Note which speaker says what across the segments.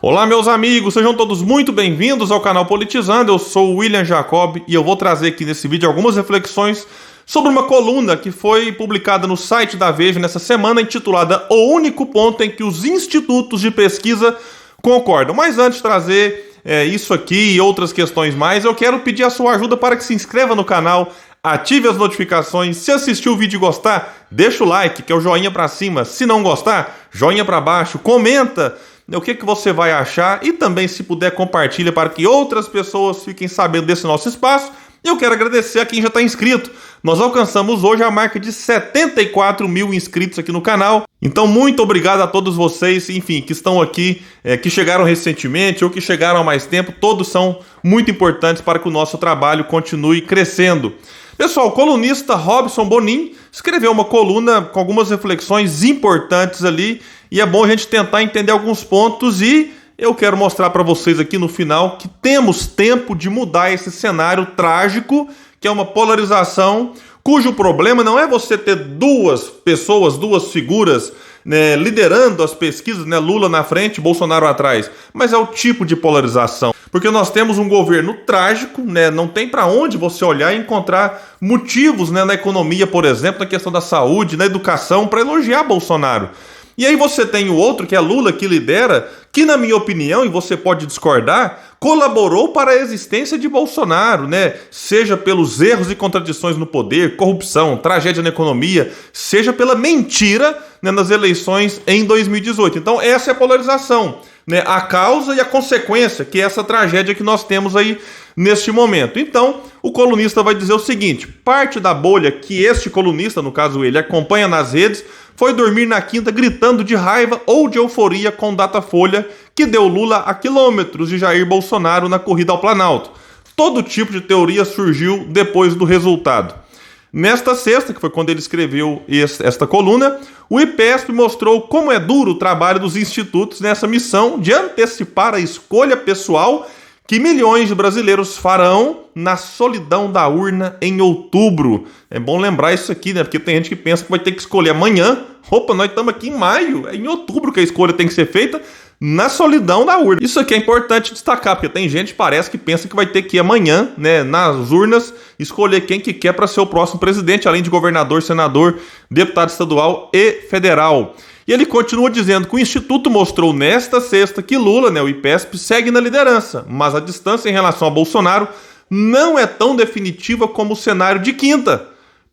Speaker 1: Olá, meus amigos, sejam todos muito bem-vindos ao canal Politizando. Eu sou o William Jacob e eu vou trazer aqui nesse vídeo algumas reflexões sobre uma coluna que foi publicada no site da Veja nessa semana, intitulada O Único Ponto em que os Institutos de Pesquisa Concordam. Mas antes de trazer isso aqui e outras questões mais, eu quero pedir a sua ajuda para que se inscreva no canal, ative as notificações. Se assistiu o vídeo e gostar, deixa o like, que é o joinha para cima. Se não gostar, joinha para baixo, comenta o que você vai achar e também, se puder, compartilha para que outras pessoas fiquem sabendo desse nosso espaço. Eu quero agradecer a quem já está inscrito. Nós alcançamos hoje a marca de 74 mil inscritos aqui no canal. Então, muito obrigado a todos vocês, enfim, que estão aqui, que chegaram recentemente ou que chegaram há mais tempo. Todos são muito importantes para que o nosso trabalho continue crescendo. Pessoal, o colunista Robson Bonin escreveu uma coluna com algumas reflexões importantes ali e é bom a gente tentar entender alguns pontos e eu quero mostrar para vocês aqui no final que temos tempo de mudar esse cenário trágico, que é uma polarização cujo problema não é você ter duas pessoas, duas figuras, liderando as pesquisas, Lula na frente, Bolsonaro atrás, mas é o tipo de polarização. Porque nós temos um governo trágico, não tem para onde você olhar e encontrar motivos, na economia, por exemplo, na questão da saúde, na educação, para elogiar Bolsonaro. E aí você tem o outro, que é Lula, que lidera, que na minha opinião, e você pode discordar, colaborou para a existência de Bolsonaro, seja pelos erros e contradições no poder, corrupção, tragédia na economia, seja pela mentira, nas eleições em 2018. Então essa é a polarização, a causa e a consequência, que é essa tragédia que nós temos aí neste momento. Então, o colunista vai dizer o seguinte: parte da bolha que este colunista, no caso ele, acompanha nas redes, foi dormir na quinta gritando de raiva ou de euforia com Datafolha, que deu Lula a quilômetros de Jair Bolsonaro na corrida ao Planalto. Todo tipo de teoria surgiu depois do resultado. Nesta sexta, que foi quando ele escreveu esta coluna, o IPESP mostrou como é duro o trabalho dos institutos nessa missão de antecipar a escolha pessoal que milhões de brasileiros farão na solidão da urna em outubro. É bom lembrar isso aqui, porque tem gente que pensa que vai ter que escolher amanhã. Opa, nós estamos aqui em maio, é em outubro que a escolha tem que ser feita na solidão da urna. Isso aqui é importante destacar, porque tem gente que parece que pensa que vai ter que ir amanhã, nas urnas, escolher quem que quer para ser o próximo presidente, além de governador, senador, deputado estadual e federal. E ele continua dizendo que o Instituto mostrou nesta sexta que Lula, o IPESP, segue na liderança, mas a distância em relação a Bolsonaro não é tão definitiva como o cenário de quinta.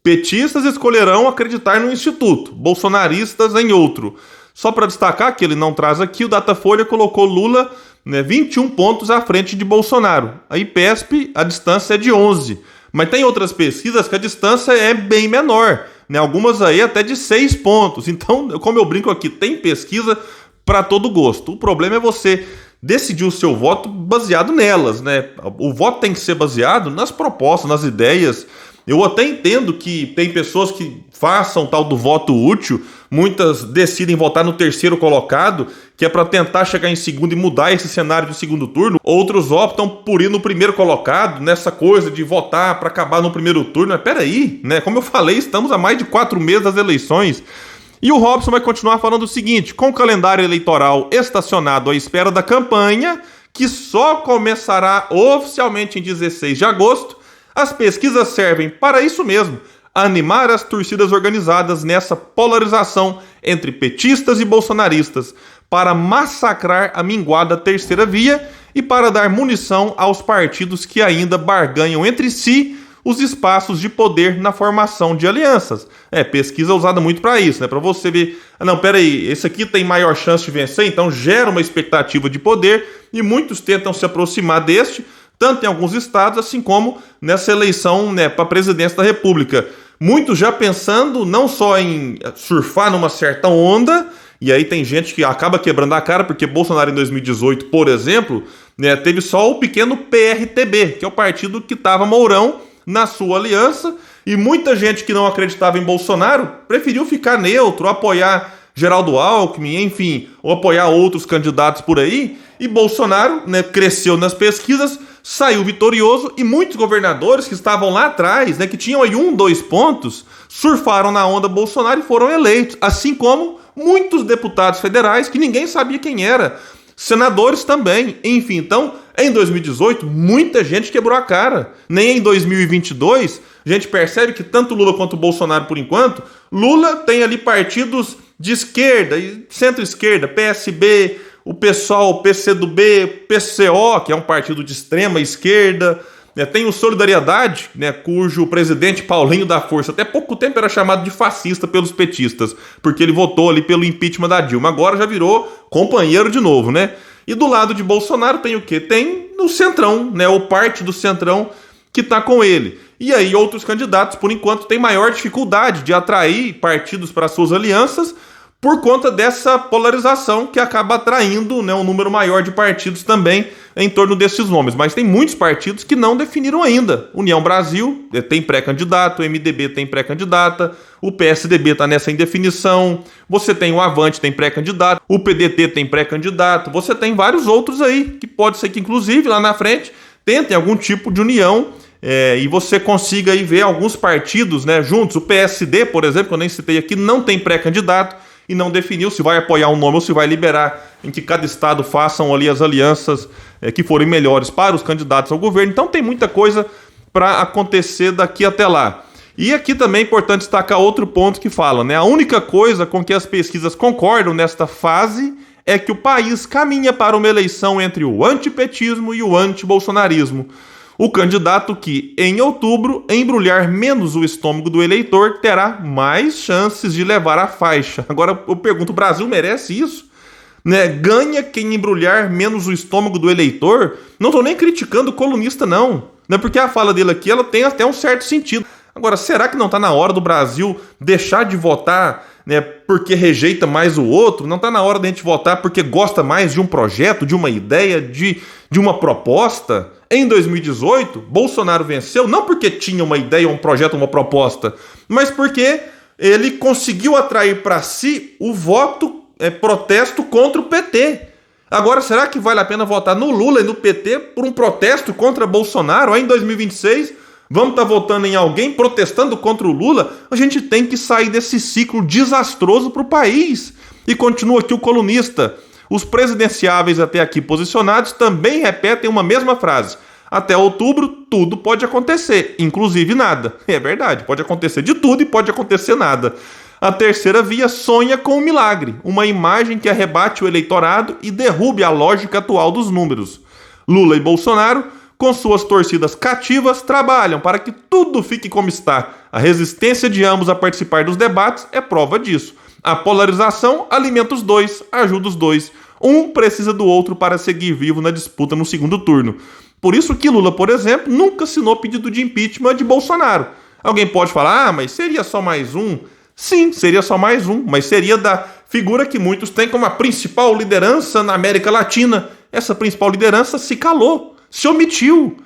Speaker 1: Petistas escolherão acreditar no Instituto, bolsonaristas em outro. Só para destacar que ele não traz aqui, o Datafolha colocou Lula 21 pontos à frente de Bolsonaro. A IPESP, a distância é de 11. Mas tem outras pesquisas que a distância é bem menor. Algumas aí até de 6 pontos. Então, como eu brinco aqui, tem pesquisa para todo gosto. O problema é você decidir o seu voto baseado nelas, O voto tem que ser baseado nas propostas, nas ideias. Eu até entendo que tem pessoas que façam tal do voto útil, muitas decidem votar no terceiro colocado, que é para tentar chegar em segundo e mudar esse cenário de segundo turno. Outros optam por ir no primeiro colocado, nessa coisa de votar para acabar no primeiro turno. Mas peraí, como eu falei, estamos há mais de 4 meses das eleições. E o Robson vai continuar falando o seguinte: com o calendário eleitoral estacionado à espera da campanha, que só começará oficialmente em 16 de agosto, as pesquisas servem para isso mesmo, animar as torcidas organizadas nessa polarização entre petistas e bolsonaristas, para massacrar a minguada terceira via e para dar munição aos partidos que ainda barganham entre si os espaços de poder na formação de alianças. Pesquisa usada muito para isso, para você ver, não, peraí, esse aqui tem maior chance de vencer, então gera uma expectativa de poder e muitos tentam se aproximar deste, tanto em alguns estados, assim como nessa eleição para a presidência da República. Muitos já pensando não só em surfar numa certa onda, e aí tem gente que acaba quebrando a cara, porque Bolsonaro em 2018, por exemplo, teve só o pequeno PRTB, que é o partido que estava Mourão na sua aliança, e muita gente que não acreditava em Bolsonaro preferiu ficar neutro, apoiar Geraldo Alckmin, enfim, ou apoiar outros candidatos por aí, e Bolsonaro cresceu nas pesquisas, saiu vitorioso e muitos governadores que estavam lá atrás, que tinham aí 1, 2 pontos, surfaram na onda Bolsonaro e foram eleitos, assim como muitos deputados federais que ninguém sabia quem era. senadores também, enfim. Então, em 2018, muita gente quebrou a cara. Nem em 2022, a gente percebe que tanto Lula quanto Bolsonaro, por enquanto, Lula tem ali partidos de esquerda e centro-esquerda, PSB, o PSOL, o PCdoB, PCO, que é um partido de extrema esquerda, tem o Solidariedade, cujo presidente Paulinho da Força até pouco tempo era chamado de fascista pelos petistas, porque ele votou ali pelo impeachment da Dilma, agora já virou companheiro de novo, E do lado de Bolsonaro tem o quê? Tem o Centrão, ou parte do Centrão que está com ele. E aí outros candidatos, por enquanto, têm maior dificuldade de atrair partidos para suas alianças por conta dessa polarização que acaba atraindo um número maior de partidos também em torno desses nomes. Mas tem muitos partidos que não definiram ainda. União Brasil tem pré-candidato, o MDB tem pré-candidata, o PSDB está nessa indefinição, você tem o Avante, tem pré-candidato, o PDT tem pré-candidato, você tem vários outros aí, que pode ser que inclusive lá na frente tentem algum tipo de união e você consiga aí ver alguns partidos juntos. O PSD, por exemplo, que eu nem citei aqui, não tem pré-candidato e não definiu se vai apoiar um nome ou se vai liberar em que cada estado façam ali as alianças que forem melhores para os candidatos ao governo. Então tem muita coisa para acontecer daqui até lá. E aqui também é importante destacar outro ponto que fala, A única coisa com que as pesquisas concordam nesta fase é que o país caminha para uma eleição entre o antipetismo e o antibolsonarismo. O candidato que, em outubro, embrulhar menos o estômago do eleitor terá mais chances de levar a faixa. Agora, eu pergunto, o Brasil merece isso? Ganha quem embrulhar menos o estômago do eleitor? Não estou nem criticando o colunista, não. Porque a fala dele aqui ela tem até um certo sentido. Agora, será que não está na hora do Brasil deixar de votar porque rejeita mais o outro? Não está na hora da gente votar porque gosta mais de um projeto, de uma ideia, de uma proposta? Em 2018, Bolsonaro venceu não porque tinha uma ideia, um projeto, uma proposta, mas porque ele conseguiu atrair para si o voto protesto contra o PT. Agora, será que vale a pena votar no Lula e no PT por um protesto contra Bolsonaro? Aí em 2026, vamos estar votando em alguém protestando contra o Lula? A gente tem que sair desse ciclo desastroso para o país. E continua aqui o colunista. Os presidenciáveis até aqui posicionados também repetem uma mesma frase. Até outubro, tudo pode acontecer, inclusive nada. É verdade, pode acontecer de tudo e pode acontecer nada. A terceira via sonha com um milagre, uma imagem que arrebate o eleitorado e derrube a lógica atual dos números. Lula e Bolsonaro, com suas torcidas cativas, trabalham para que tudo fique como está. A resistência de ambos a participar dos debates é prova disso. A polarização alimenta os dois, ajuda os dois. Um precisa do outro para seguir vivo na disputa no segundo turno. Por isso que Lula, por exemplo, nunca assinou pedido de impeachment de Bolsonaro. Alguém pode falar, mas seria só mais um? Sim, seria só mais um, mas seria da figura que muitos têm como a principal liderança na América Latina. Essa principal liderança se calou, se omitiu.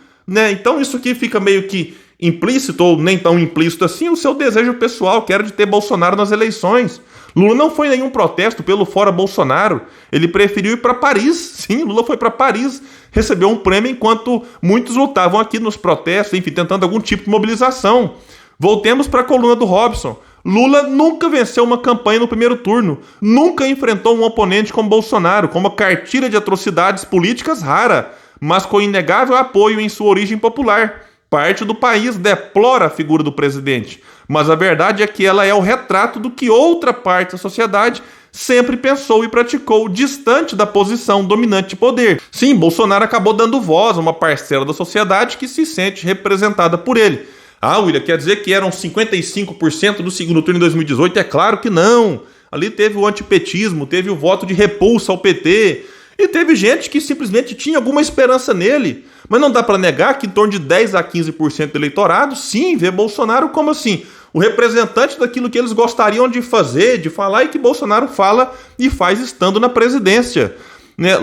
Speaker 1: Então isso aqui fica meio que implícito, ou nem tão implícito assim, o seu desejo pessoal, que era de ter Bolsonaro nas eleições. Lula não foi em nenhum protesto pelo fora Bolsonaro, ele preferiu ir para Paris. Sim, Lula foi para Paris, recebeu um prêmio enquanto muitos lutavam aqui nos protestos, enfim, tentando algum tipo de mobilização. Voltemos para a coluna do Robson. Lula nunca venceu uma campanha no primeiro turno, nunca enfrentou um oponente como Bolsonaro, com uma cartilha de atrocidades políticas rara, mas com inegável apoio em sua origem popular. Parte do país deplora a figura do presidente, mas a verdade é que ela é o retrato do que outra parte da sociedade sempre pensou e praticou, distante da posição dominante de poder. Sim, Bolsonaro acabou dando voz a uma parcela da sociedade que se sente representada por ele. Ah, William, quer dizer que eram 55% do segundo turno em 2018? É claro que não. Ali teve o antipetismo, teve o voto de repulsa ao PT, e teve gente que simplesmente tinha alguma esperança nele. Mas não dá para negar que em torno de 10 a 15% do eleitorado, sim, vê Bolsonaro como assim, o representante daquilo que eles gostariam de fazer, de falar, e que Bolsonaro fala e faz estando na presidência.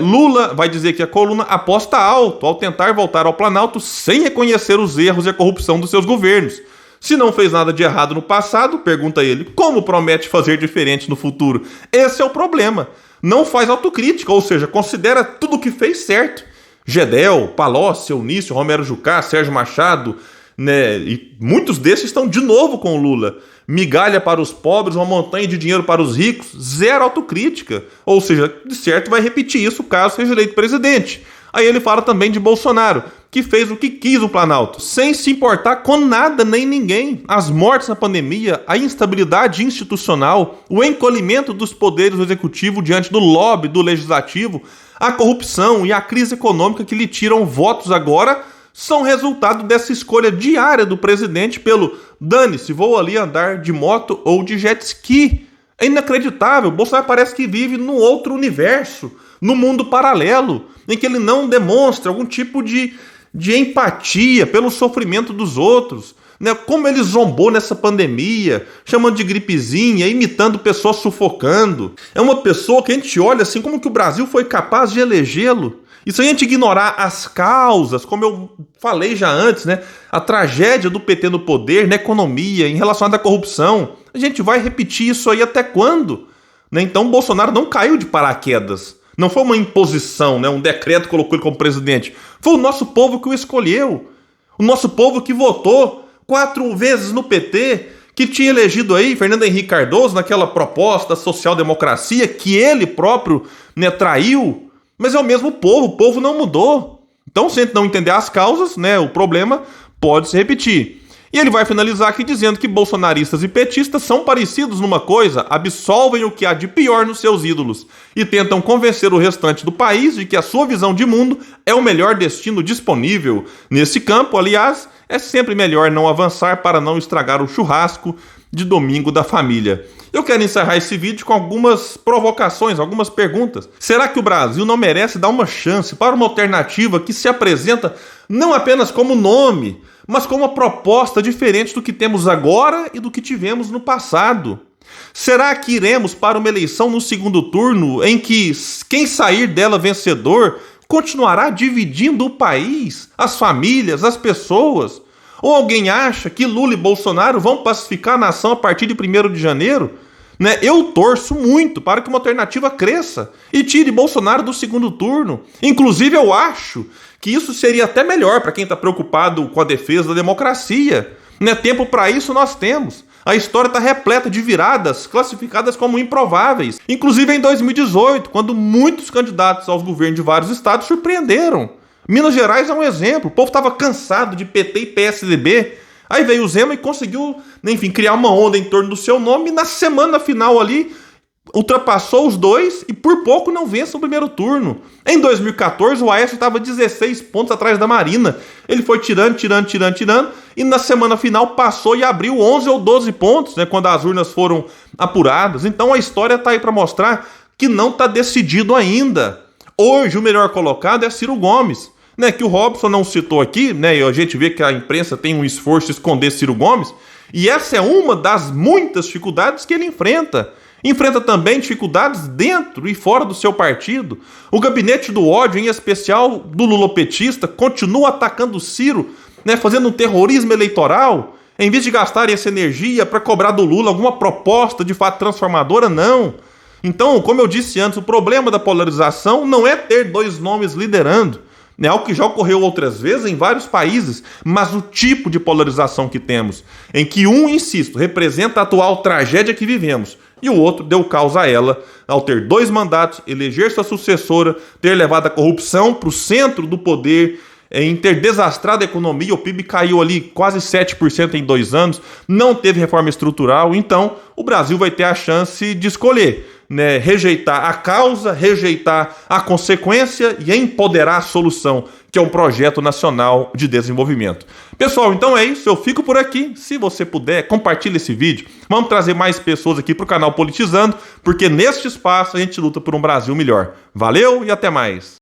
Speaker 1: Lula, vai dizer que a coluna, aposta alto ao tentar voltar ao Planalto sem reconhecer os erros e a corrupção dos seus governos. Se não fez nada de errado no passado, pergunta ele, como promete fazer diferente no futuro? Esse é o problema. Não faz autocrítica, ou seja, considera tudo o que fez certo. Gedel, Palocci, Eunício, Romero Jucá, Sérgio Machado, né? E muitos desses estão de novo com o Lula. Migalha para os pobres, uma montanha de dinheiro para os ricos, zero autocrítica. Ou seja, de certo vai repetir isso caso seja eleito presidente. Aí ele fala também de Bolsonaro, que fez o que quis no Planalto, sem se importar com nada nem ninguém. As mortes na pandemia, a instabilidade institucional, o encolhimento dos poderes do executivo diante do lobby do legislativo, a corrupção e a crise econômica que lhe tiram votos agora são resultado dessa escolha diária do presidente pelo dane-se, vou ali andar de moto ou de jet ski. É inacreditável, Bolsonaro parece que vive num outro universo, num mundo paralelo, em que ele não demonstra algum tipo de empatia pelo sofrimento dos outros, né? Como ele zombou nessa pandemia, chamando de gripezinha, imitando pessoas sufocando. É uma pessoa que a gente olha assim, como que o Brasil foi capaz de elegê-lo? E se a gente ignorar as causas, como eu falei já antes, né? A tragédia do PT no poder, na economia, em relação à corrupção, a gente vai repetir isso aí até quando? Né? Então Bolsonaro não caiu de paraquedas. Não foi uma imposição, né? Um decreto colocou ele como presidente. Foi o nosso povo que o escolheu. O nosso povo que votou 4 vezes no PT, que tinha elegido aí Fernando Henrique Cardoso naquela proposta da social-democracia que ele próprio, né, traiu. Mas é o mesmo povo, o povo não mudou. Então, se a gente não entender as causas, né, o problema pode se repetir. E ele vai finalizar aqui dizendo que bolsonaristas e petistas são parecidos numa coisa, absolvem o que há de pior nos seus ídolos e tentam convencer o restante do país de que a sua visão de mundo é o melhor destino disponível. Nesse campo, aliás, é sempre melhor não avançar para não estragar o churrasco de domingo da família. Eu quero encerrar esse vídeo com algumas provocações, algumas perguntas. Será que o Brasil não merece dar uma chance para uma alternativa que se apresenta não apenas como nome, mas como uma proposta diferente do que temos agora e do que tivemos no passado? Será que iremos para uma eleição no segundo turno em que quem sair dela vencedor continuará dividindo o país, as famílias, as pessoas? Ou alguém acha que Lula e Bolsonaro vão pacificar a nação a partir de 1º de janeiro? Né? Eu torço muito para que uma alternativa cresça e tire Bolsonaro do segundo turno. Inclusive, eu acho que isso seria até melhor para quem está preocupado com a defesa da democracia. Né? Tempo para isso nós temos. A história está repleta de viradas classificadas como improváveis. Inclusive em 2018, quando muitos candidatos aos governos de vários estados surpreenderam. Minas Gerais é um exemplo. O povo estava cansado de PT e PSDB. Aí veio o Zema e conseguiu, enfim, criar uma onda em torno do seu nome. E na semana final ali, ultrapassou os dois e por pouco não vence o primeiro turno. Em 2014, o Aécio estava 16 pontos atrás da Marina. Ele foi tirando. E na semana final passou e abriu 11 ou 12 pontos, né, quando as urnas foram apuradas. Então a história está aí para mostrar que não está decidido ainda. Hoje o melhor colocado é Ciro Gomes, né, que o Robson não citou aqui, né, e a gente vê que a imprensa tem um esforço de esconder Ciro Gomes, e essa é uma das muitas dificuldades que ele enfrenta. Enfrenta também dificuldades dentro e fora do seu partido. O gabinete do ódio, em especial do lulopetista, continua atacando o Ciro, né, fazendo um terrorismo eleitoral, em vez de gastarem essa energia para cobrar do Lula alguma proposta de fato transformadora, não. Então, como eu disse antes, o problema da polarização não é ter dois nomes liderando, é algo que já ocorreu outras vezes em vários países, mas o tipo de polarização que temos, em que um, insisto, representa a atual tragédia que vivemos, e o outro deu causa a ela, ao ter 2 mandatos, eleger sua sucessora, ter levado a corrupção para o centro do poder, em ter desastrado a economia, o PIB caiu ali quase 7% em 2 anos, não teve reforma estrutural, então o Brasil vai ter a chance de escolher, né, rejeitar a causa, rejeitar a consequência e empoderar a solução, que é um projeto nacional de desenvolvimento. Pessoal, então é isso, eu fico por aqui. Se você puder, compartilhe esse vídeo. Vamos trazer mais pessoas aqui para o canal Politizando, porque neste espaço a gente luta por um Brasil melhor. Valeu e até mais!